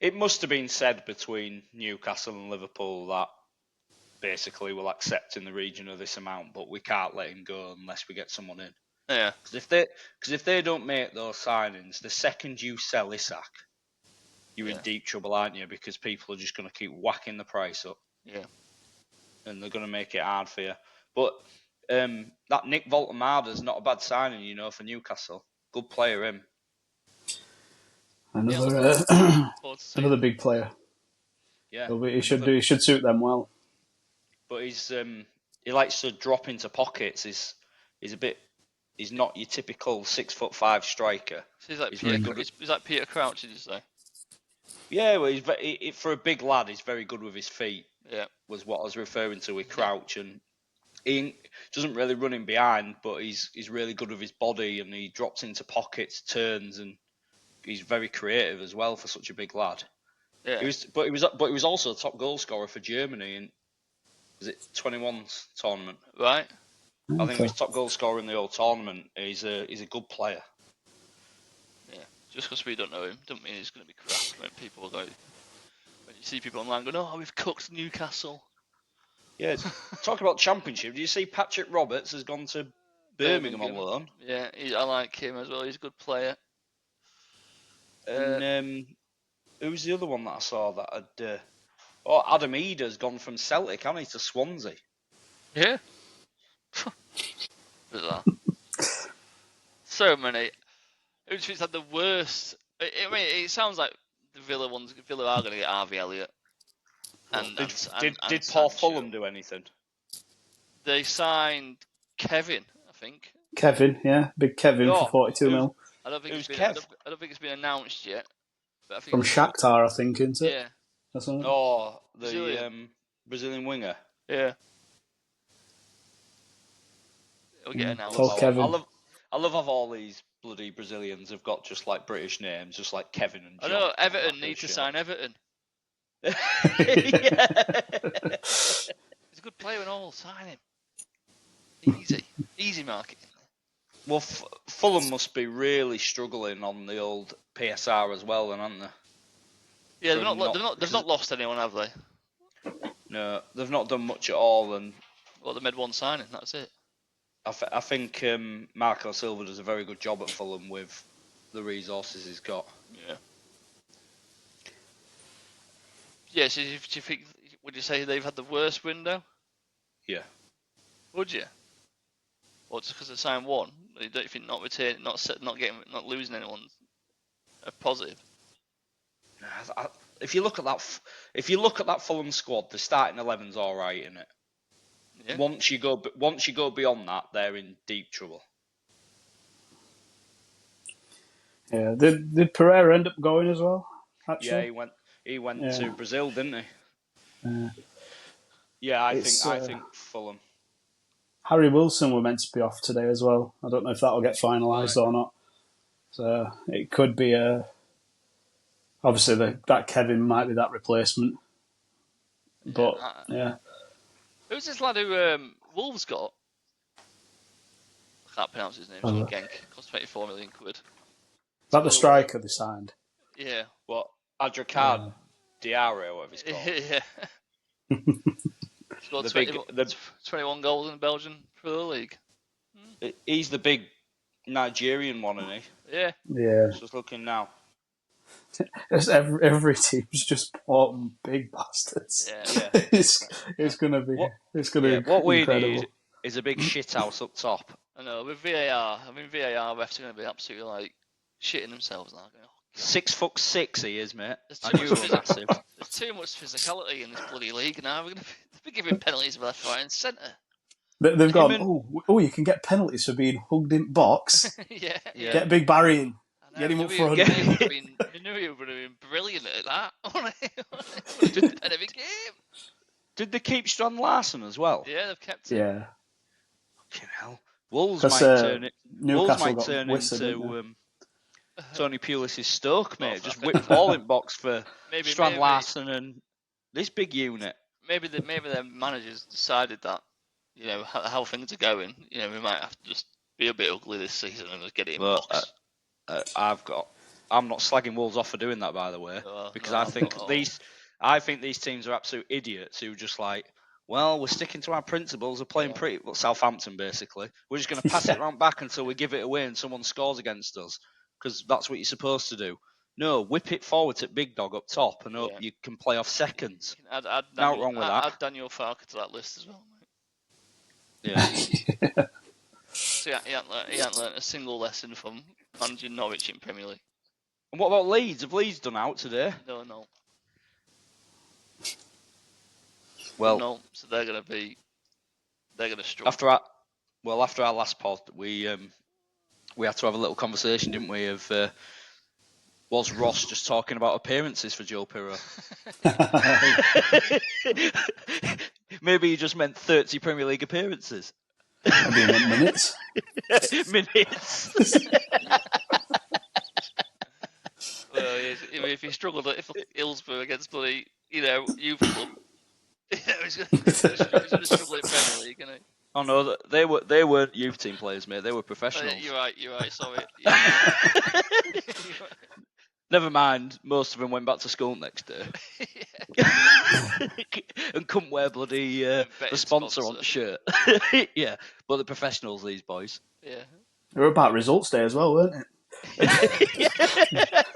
It must have been said between Newcastle and Liverpool that basically we'll accept in the region of this amount, but we can't let him go unless we get someone in. Yeah. Because if they don't make those signings, the second you sell Isak, you're in deep trouble, aren't you? Because people are just going to keep whacking the price up. Yeah. And they're going to make it hard for you. But that Nick Voltemada's not a bad signing, for Newcastle. Good player, him. Another big player. Yeah, he should suit them well. But he likes to drop into pockets. He's not your typical 6'5" striker. So he's like Peter Crouch, did you say? Yeah, well, for a big lad, he's very good with his feet. Yeah, was what I was referring to with Crouch, and he doesn't really run in behind, but he's really good with his body, and he drops into pockets, turns, and he's very creative as well for such a big lad. Yeah. He was also the top goal scorer for Germany in, was it 21's tournament? Right. I think he was top goal scorer in the whole tournament. He's a good player. Yeah. Just because we don't know him, doesn't mean he's going to be crap. When you see people online going, "Oh, we've cooked Newcastle." Yeah. Talking about Championship, do you see Patrick Roberts has gone to Birmingham on loan? Yeah, I like him as well. He's a good player. And who's the other one that I saw that had? Adam Ida's gone from Celtic, hasn't he, to Swansea? Yeah. Bizarre. So many. Who do you think's had the worst? I mean, it sounds like the Villa are going to get Harvey Elliott. Did Paul Fulham do anything? They signed Kevin, I think. Kevin, yeah, big Kevin for 42 mil. I don't think it's been announced yet. But I think from Shakhtar, I think, isn't it? Yeah. That's something. Oh, the Brazilian winger. Yeah. It'll get announced. Kevin. I love how all these bloody Brazilians have got just like British names, just like Kevin and John. I know, Everton need to sign Everton. He's a good player and all, sign him. Easy market. Well, Fulham must be really struggling on the old PSR as well, then, aren't they? Yeah, they've not lost anyone, have they? No, they've not done much at all. And they made one signing, that's it. I think Marco Silva does a very good job at Fulham with the resources he's got. Yeah. Yeah, so do you think, would you say they've had the worst window? Yeah. Would you? Or just because they signed one? You don't think not losing anyone a positive? If you look at that Fulham squad, the starting 11's all right, isn't it? Yeah. Once you go beyond that, they're in deep trouble. Yeah, did Pereira end up going as well? Actually? Yeah, he went to Brazil, didn't he? Yeah, I think Fulham. Harry Wilson were meant to be off today as well. I don't know if that will get finalised or not. So it could be obviously that Kevin might be that replacement. But yeah. Who's this lad who Wolves got? I can't pronounce his name. Genk. Cost 24 million quid. that the striker they signed? Yeah. What? Adricard Diarra, or whatever he's called. Yeah. Scored 21 goals in Belgian Pro League. He's the big Nigerian one, isn't he? Yeah. Yeah. Just looking now. Every team's just bought big bastards. Yeah. It's gonna be. It's gonna be what we incredible. need is a big shit house up top. I know, with VAR, VAR refs are going to be absolutely like shitting themselves now. Going, 6'6" he is, mate. There's too much physicality in this bloody league now. We're going to be giving penalties left, right, and centre. They've gone. You can get penalties for being hugged in box. Yeah. Get Big Barry in. Get him up front. Minuit would have been brilliant at that. Every game. Did they keep Strand Larsen as well? Yeah, they've kept him. Yeah. Fucking hell. Wolves might turn it. Wolves might turn into Tony Pulis' Stoke, mate. Just whip ball in box for Strand Larsen and this big unit. Maybe their managers decided that, how things are going. We might have to just be a bit ugly this season and just get it in box. I'm not slagging Wolves off for doing that, by the way, because I think these teams are absolute idiots who just like, well, we're sticking to our principles of playing Southampton, basically. We're just going to pass it round back until we give it away and someone scores against us, because that's what you're supposed to do. No, whip it forward to Big Dog up top and hope you can play off seconds. Add wrong with that. Add Daniel Farke to that list as well, mate. Yeah. So he hasn't learnt a single lesson from managing Norwich in Premier League. And what about Leeds? Have Leeds done out today? No. Well, no. So they're going to struggle. After our last pod, we had to have a little conversation, didn't we? Of was Ross just talking about appearances for Joe Pirro? Maybe he just meant 30 Premier League appearances. I mean, minutes. Minutes. Well, if he struggled at Hillsborough against bloody, youth club, he's going to struggle in Premier League, isn't he? Oh no, they weren't youth team players, mate. They were professionals. You're right. Sorry. Never mind. Most of them went back to school next day and couldn't wear bloody the sponsor on the shirt. Yeah, but the professionals, these boys. Yeah. They were about results day as well, weren't it?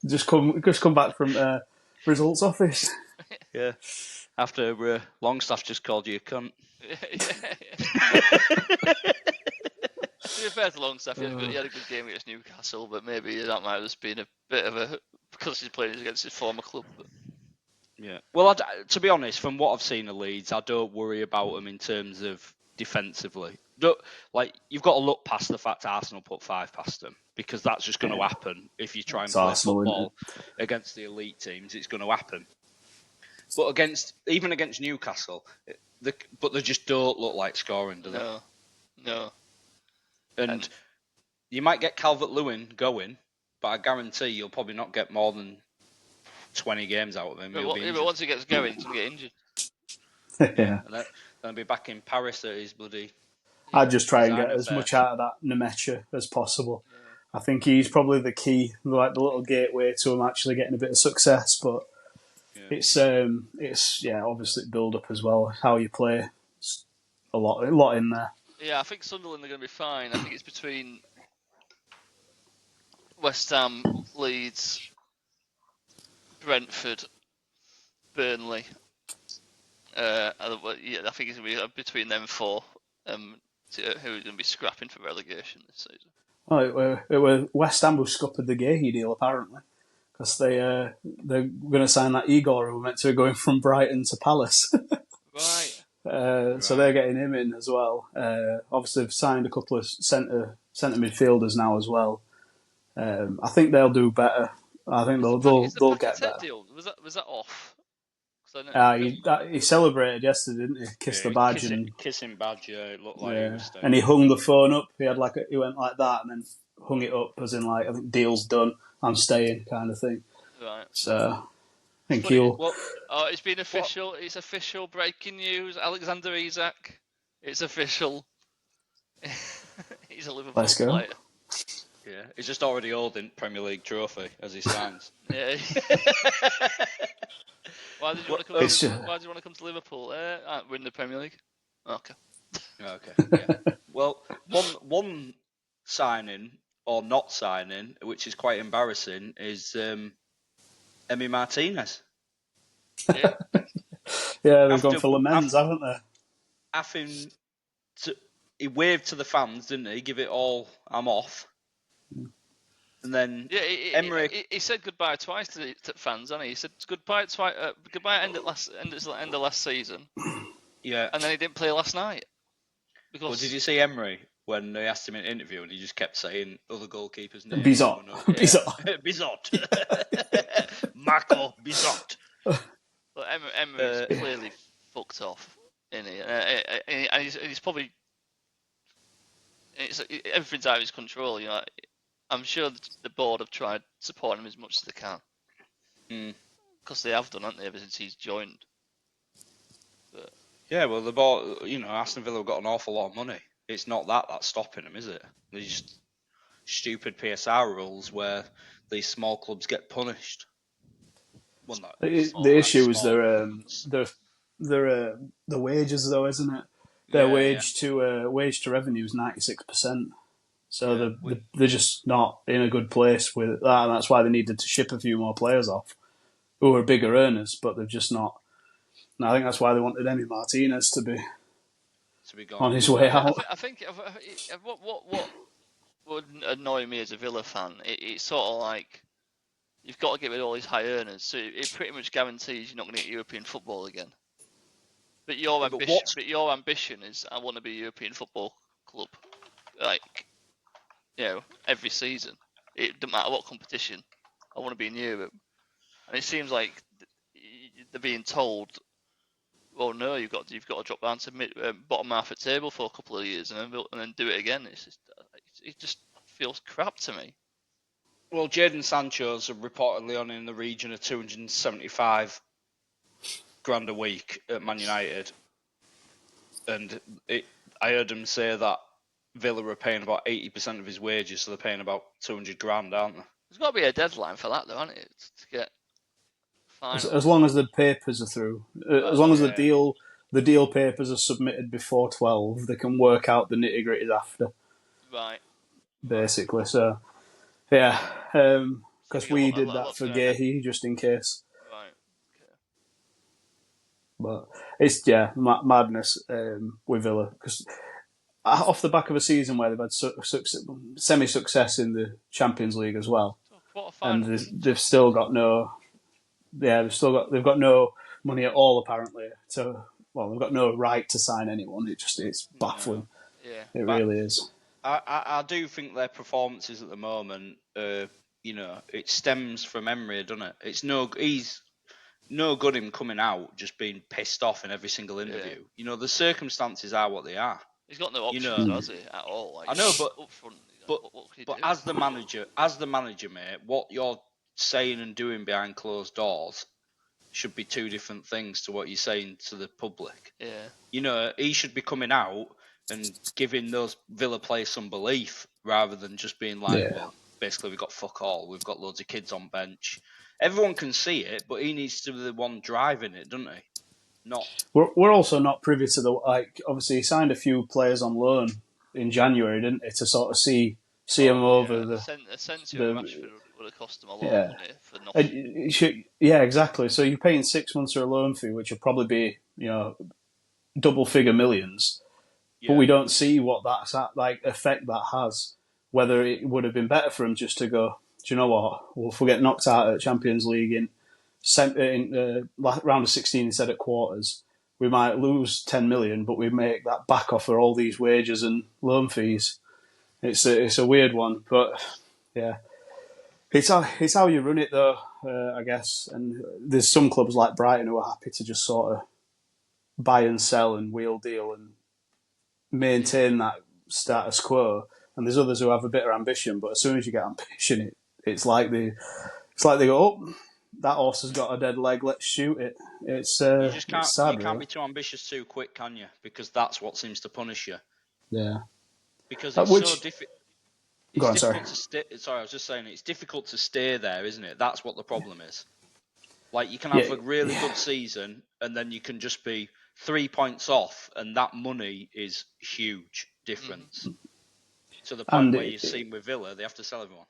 Just come back from results office. Yeah. After Longstaff just called you a cunt. To be fair to Longstaff, he had a good game against Newcastle, but maybe that might have just been a bit of a because he's playing against his former club. But. Yeah. Well, to be honest, from what I've seen of Leeds, I don't worry about them in terms of defensively. You've got to look past the fact Arsenal put 5 past them, because that's just going to happen if you try and play football against the elite teams. It's going to happen. But even against Newcastle, but they just don't look like scoring, do they? No. And you might get Calvert-Lewin going, but I guarantee you'll probably not get more than 20 games out of him. But once he gets going, he's going to get injured. Yeah. And then he'll be back in Paris at his bloody... I'd just try and get as much out of that Nemecha as possible. Yeah. I think he's probably the key, like the little gateway to him actually getting a bit of success, but it's obviously build up as well, how you play. It's a lot in there. Yeah, I think Sunderland are going to be fine. I think it's between West Ham, Leeds, Brentford, Burnley. I think it's going to be between them 4 who are going to be scrapping for relegation this season. Oh, it were West Ham who scuppered the Gahey deal, apparently. Because they're going to sign that Igor who meant to be going from Brighton to Palace. Right. So they're getting him in as well. Obviously, they've signed a couple of centre midfielders now as well. I think they'll do better. I think they'll get better. Deal? Was that off? He celebrated yesterday, didn't he? Kissed the badge kissing badge. Yeah, it looked like he was staying. And he hung the phone up. He went like that and then hung it up as in like, I think deal's done. I'm staying, kind of thing. Right. So. It's been official. What? It's official breaking news. Alexander Isak. It's official. He's a Liverpool player. Yeah, he's just already holding Premier League trophy as he signs. Yeah. Why did you want to come to Liverpool? Win the Premier League. Okay. Okay. Yeah. Well, one signing or not signing, which is quite embarrassing, is Emi Martinez. Yeah. Yeah, they've gone for Lamens, haven't they? He waved to the fans, didn't he? Give it all, I'm off. And then Emery, he said goodbye twice to fans, hasn't he? He said goodbye twice. Goodbye end of last season. Yeah. And then he didn't play last night. Well, did you see Emery when they asked him in an interview and he just kept saying other goalkeepers' names? Bizot. Bizot. Marco Bizot. Well, Emery's clearly fucked off, isn't he? And he's probably... everything's out of his control, you know. I'm sure the board have tried supporting him as much as they can. Because they have done, haven't they, ever since he's joined. But... yeah, well, the board, Aston Villa have got an awful lot of money. It's not that's stopping them, is it? These stupid PSR rules where these small clubs get punished. Well, the issue is the wages, though, isn't it? Their wage to revenue is 96%. So they're just not in a good place with that, and that's why they needed to ship a few more players off who are bigger earners, but they've just not. And I think that's why they wanted Emi Martinez to be gone on his way out. I think what would annoy me as a Villa fan, it's sort of like you've got to get rid of all these high earners, so it pretty much guarantees you're not going to get European football again. But your ambition is, I want to be a European football club, like, every season. It doesn't matter what competition. I want to be in Europe, and it seems like they're being told, well, no, you've got to drop down to bottom half of the table for a couple of years and then do it again. It just feels crap to me. Well, Jadon Sancho's reportedly on in the region of 275 grand a week at Man United, and I heard him say that Villa are paying about 80% of his wages, so they're paying about 200 grand, aren't they? There's got to be a deadline for that, though, hasn't it? To get final. As long as the papers are through, as long as the deal papers are submitted before 12, they can work out the nitty gritties after. Right. Basically, so yeah, because we did that for Gahey just in case. Right. Okay. But it's madness with Villa, because off the back of a season where they've had semi-success in the Champions League as well, and they've still got no. Yeah, they've got no money at all apparently. So, they've got no right to sign anyone. It's baffling. Yeah, it really is. I do think their performances at the moment, it stems from Emery, doesn't it? He's no good him coming out just being pissed off in every single interview. Yeah. The circumstances are what they are. He's got no options, has he, at all? Like, I know, but up front, but as the manager, mate, what you're saying and doing behind closed doors should be two different things to what you're saying to the public. Yeah. He should be coming out and giving those Villa players some belief rather than just being like, well, basically we've got fuck all. We've got loads of kids on bench. Everyone can see it, but he needs to be the one driving it, doesn't he? Not. We're also not privy to obviously he signed a few players on loan in January, didn't he, to sort of see him over the. Asensio and Rashford would have cost him a lot, wouldn't it, for nothing. Exactly. So you're paying 6 months of a loan fee, which will probably be double figure millions, but we don't see what that's effect that has. Whether it would have been better for him just to go, do you know what? Well, if we get knocked out at Champions League in round of 16 instead of quarters, we might lose 10 million, but we make that back off for all these wages and loan fees. It's a weird one, but yeah, it's how you run it though, I guess. And there's some clubs like Brighton who are happy to just sort of buy and sell and wheel deal and maintain that status quo. And there's others who have a bit of ambition, but as soon as you get ambition, it's like they go, oh, that horse has got a dead leg, let's shoot it. It's you just can't, it's sad, you can't be too ambitious too quick, can you? Because that's what seems to punish you. Yeah. Because it's so difficult. It's difficult to stay. Sorry, I was just saying it's difficult to stay there, isn't it? That's what the problem is. Like you can have a really good season, and then you can just be 3 points off, and that money is huge difference. To the point where you've seen with Villa, they have to sell everyone.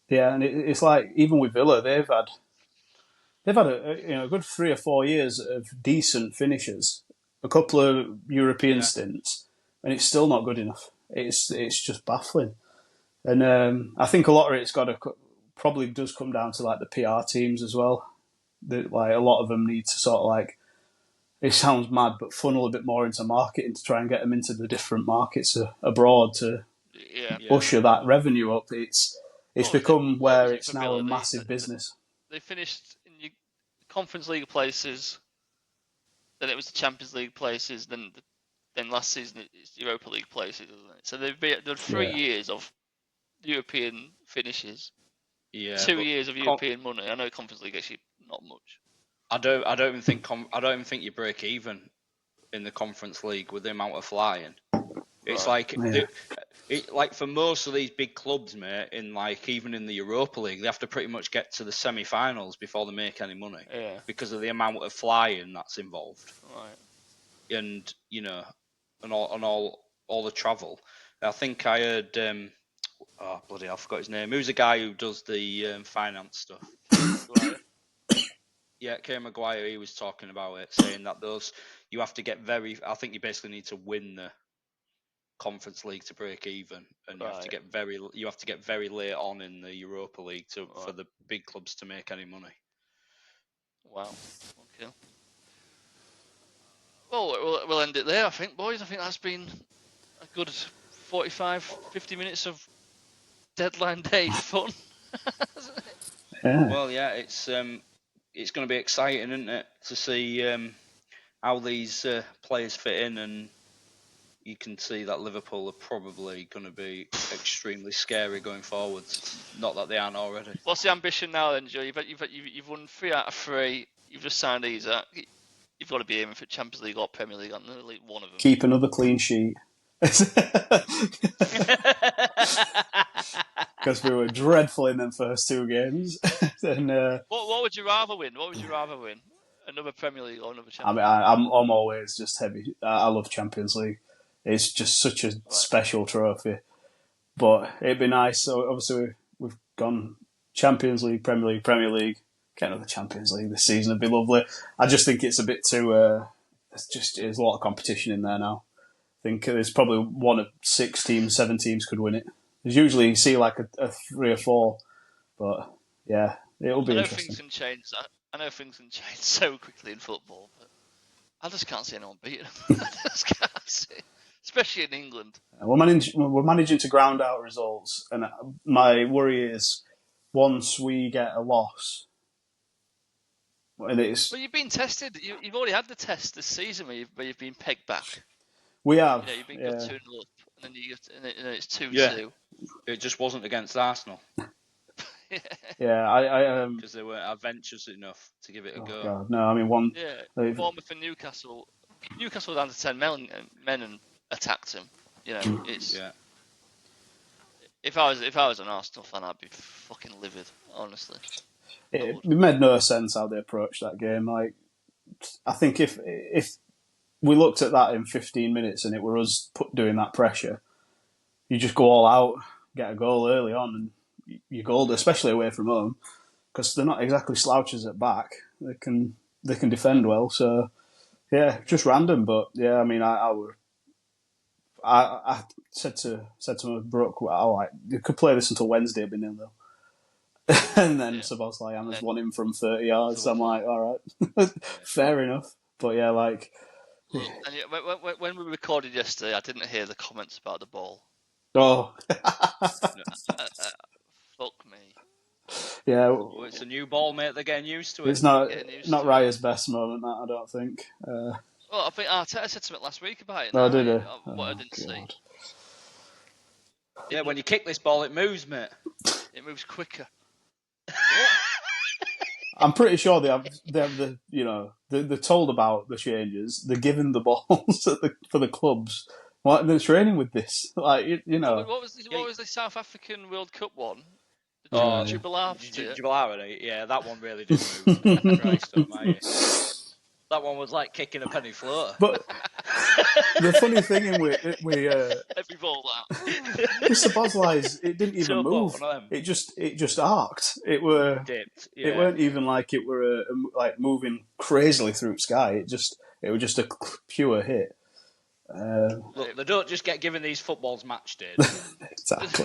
Yeah, and it's like even with Villa, they've had a good 3 or 4 years of decent finishes, a couple of European stints, and it's still not good enough. It's just baffling, and I think a lot of it's probably does come down to like the PR teams as well. Like a lot of them need to sort of like, it sounds mad, but funnel a bit more into marketing to try and get them into the different markets abroad to usher that revenue up. It's become where it's now a massive business. They finished in your Conference League places, then it was the Champions League places, then last season it's Europa League places, isn't it? So they've done 3 years of European finishes. 2 years of European money. I know Conference League actually not much. I don't even think you break even in the Conference League with the amount of flying. It's like for most of these big clubs, mate, even in the Europa League, they have to pretty much get to the semi-finals before they make any money because of the amount of flying that's involved. Right. And and all the travel. I think I heard. Oh bloody! I forgot his name. Who's the guy who does the finance stuff? Yeah, Kay Maguire. He was talking about it, saying that you have to get I think you basically need to win the Conference League to break even, and you have to get very late on in the Europa League for the big clubs to make any money. Wow. Okay. Well, we'll end it there, I think, boys. I think that's been a good 45, 50 minutes of deadline day fun. Well, yeah, it's going to be exciting, isn't it, to see how these players fit in, and you can see that Liverpool are probably going to be extremely scary going forwards. Not that they aren't already. What's the ambition now then, Joe? You've won 3 out of 3. You've just signed Isak. You've got to be aiming for Champions League or Premier League, aren't you? One of them. Keep another clean sheet. Because we were dreadful in them first 2 games. And, what would you rather win? Another Premier League or another Champions League? I'm always just heavy. I love Champions League. It's just such a special trophy. But it'd be nice. So obviously we've gone Champions League, Premier League. Get another Champions League this season would be lovely. I just think it's a bit too. There's a lot of competition in there now. I think there's probably 1 of 6 teams, 7 teams could win it. There's usually you see like a 3 or 4, but yeah, it'll be interesting. Things can change. I know things can change so quickly in football, but I just can't see anyone beating them. I just can't see, especially in England. We're managing to ground out results, and my worry is once we get a loss. And it's... But you've been tested. You've already had the test this season where you've been pegged back. We have. You've been 2-0 up, and then it's 2-2. Yeah. It just wasn't against Arsenal. Yeah, I because they weren't adventurous enough to give it a go. God, no, I mean one. Yeah, Bournemouth and Newcastle. Newcastle down to 10 men and attacked him. It's. Yeah. If I was an Arsenal fan, I'd be fucking livid, honestly. It made no sense how they approached that game. Like, I think if we looked at that in 15 minutes and it were us doing that pressure, you just go all out, get a goal early on, and you goal, especially away from home, because they're not exactly slouches at back. They can defend well. So yeah, just random. But yeah, I mean, I said to Brooke, you could play this until Wednesday, it'd be 0-0. And then Szoboszlai Hammers won him from 30 yards. So I'm like, all right, fair enough. But yeah, like. And when we recorded yesterday, I didn't hear the comments about the ball. Oh. Fuck me. Yeah. Well, it's a new ball, mate. They're getting used to it. It's not Raya's best moment, that, I don't think. Well, I think Arteta said something last week about it. No, did he? What I didn't see. Yeah, when you kick this ball, it moves, mate. It moves quicker. I'm pretty sure they have they're told about the changes. They're given the balls for the clubs Why are they training with this? Like, you know. What was the South African World Cup one? Oh, Jubilar. Yeah, that one really did move. Christ almighty. That one was like kicking a penny floater. But the funny thing every ball out. Mr. Bosley's, it didn't even move. It just arced. It dipped. Yeah. It weren't even like it were like moving crazily through sky. It was just a pure hit. Look, they don't just get given these footballs match days. Exactly.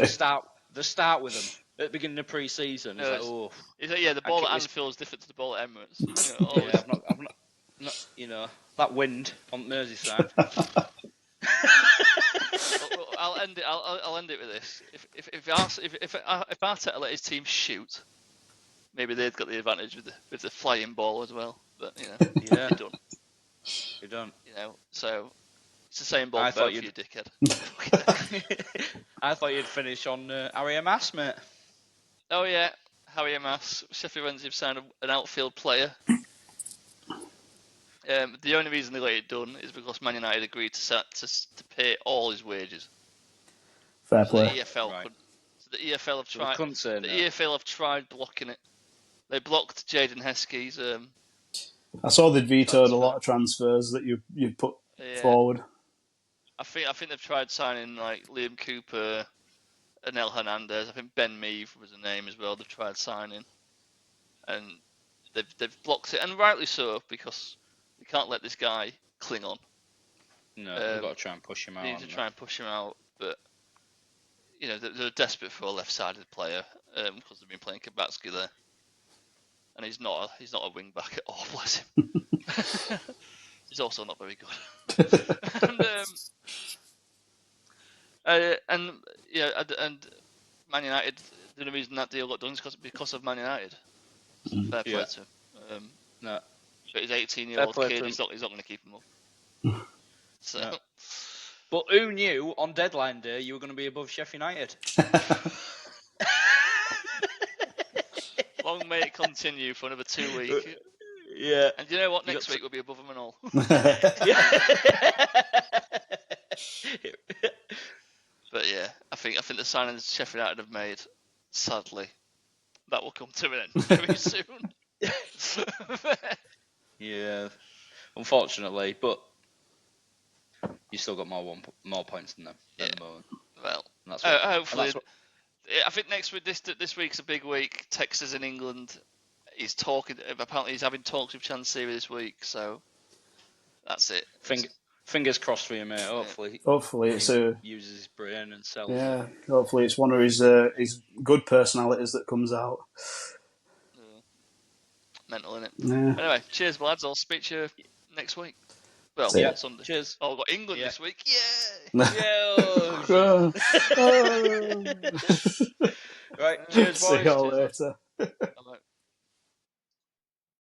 They start with them at the beginning of pre-season. No, the ball at Anfield is different to the ball at Emirates. I'm not, that wind on Merseyside. I'll end it with this. If Arteta let his team shoot, maybe they'd got the advantage with the flying ball as well. But you're done. You're done. So it's the same ball for you, dickhead. I thought you'd finish on Harry Amass, mate. Oh yeah, Harry Amass. Sheffield Wednesday have signed an outfield player. The only reason they got it done is because Man United agreed to pay all his wages. Fair play. The EFL have tried. The EFL have tried blocking it. They blocked Jaden Heskey's. I saw they'd vetoed a lot of transfers that you put forward. I think they've tried signing like Liam Cooper, Anel Hernandez. I think Ben Meave was the name as well. They've tried signing, and they've blocked it, and rightly so, because we can't let this guy cling on. No, we've got to try and push him out. Need to try and push him out, but they're desperate for a left-sided player because they've been playing Kabatsky there, and he's not a wing back at all. Bless him. He's also not very good. and Man United, the only reason that deal got done is because of Man United. Fair play to him. No. But his 18-year-old kid, he's not going to keep him up. So. No. But who knew on deadline day you were going to be above Sheffield United? Long may it continue for another 2 weeks. Yeah. And you know what? Next week we'll be above them and all. But yeah, I think the signings Sheffield United have made, sadly, that will come to an end very soon. Yeah, unfortunately, but you still got more points than them at the moment. Well, hopefully. I think next week, this week's a big week. Texas in England. Apparently he's having talks with Chansiri this week, so that's it. Fingers crossed for you, mate. Hopefully it's uses his brain and sells. Yeah, hopefully it's one of his good personalities that comes out. Mental, innit? Yeah. Anyway, cheers, lads. I'll speak to you next week. Well, Sunday. Cheers. Oh, we've got England this week. Yeah. Right, cheers, boys. See you all later.